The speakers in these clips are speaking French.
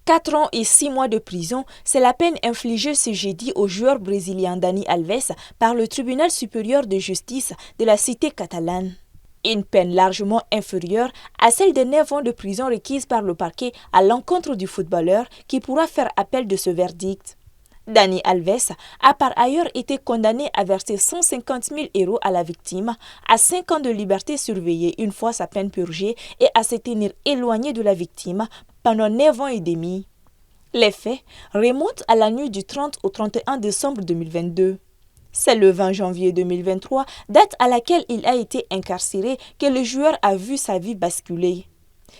4 ans et 6 mois de prison, c'est la peine infligée ce jeudi au joueur brésilien Dani Alves par le tribunal supérieur de justice de la cité catalane. Une peine largement inférieure à celle de 9 ans de prison requise par le parquet à l'encontre du footballeur qui pourra faire appel de ce verdict. Dani Alves a par ailleurs été condamné à verser 150 000 € à la victime, à 5 ans de liberté surveillée une fois sa peine purgée et à se tenir éloigné de la victime pendant 9 ans et demi. Les faits remontent à la nuit du 30 au 31 décembre 2022. C'est le 20 janvier 2023, date à laquelle il a été incarcéré, que le joueur a vu sa vie basculer.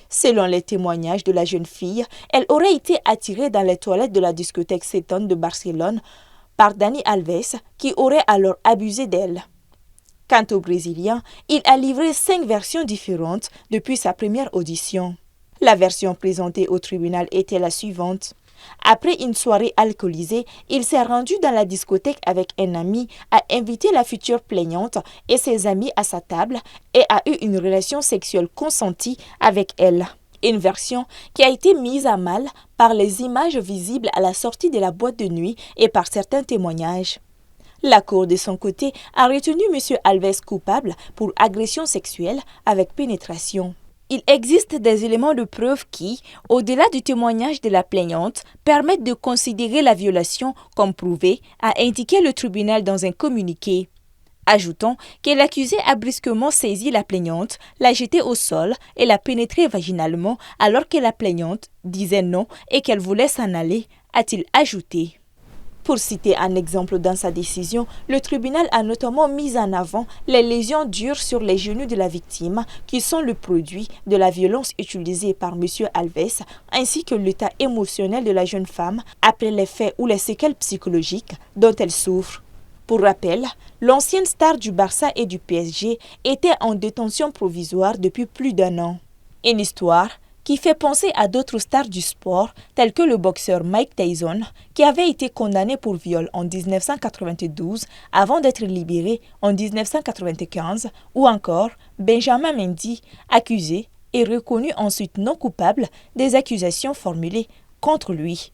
Selon les témoignages de la jeune fille, elle aurait été attirée dans les toilettes de la discothèque Seton de Barcelone par Dani Alves, qui aurait alors abusé d'elle. Quant au Brésilien, il a livré 5 versions différentes depuis sa première audition. La version présentée au tribunal était la suivante. Après une soirée alcoolisée, il s'est rendu dans la discothèque avec un ami, a invité la future plaignante et ses amis à sa table et a eu une relation sexuelle consentie avec elle. Une version qui a été mise à mal par les images visibles à la sortie de la boîte de nuit et par certains témoignages. La Cour, de son côté, a retenu M. Alves coupable pour agression sexuelle avec pénétration. Il existe des éléments de preuve qui, au-delà du témoignage de la plaignante, permettent de considérer la violation comme prouvée, a indiqué le tribunal dans un communiqué. Ajoutons que l'accusé a brusquement saisi la plaignante, l'a jetée au sol et l'a pénétrée vaginalement alors que la plaignante disait non et qu'elle voulait s'en aller, a-t-il ajouté. Pour citer un exemple dans sa décision, le tribunal a notamment mis en avant les lésions dures sur les genoux de la victime qui sont le produit de la violence utilisée par M. Alves ainsi que l'état émotionnel de la jeune femme après les faits ou les séquelles psychologiques dont elle souffre. Pour rappel, l'ancienne star du Barça et du PSG était en détention provisoire depuis plus d'1 an. Une histoire qui fait penser à d'autres stars du sport, tels que le boxeur Mike Tyson, qui avait été condamné pour viol en 1992 avant d'être libéré en 1995, ou encore Benjamin Mendy, accusé et reconnu ensuite non coupable des accusations formulées contre lui.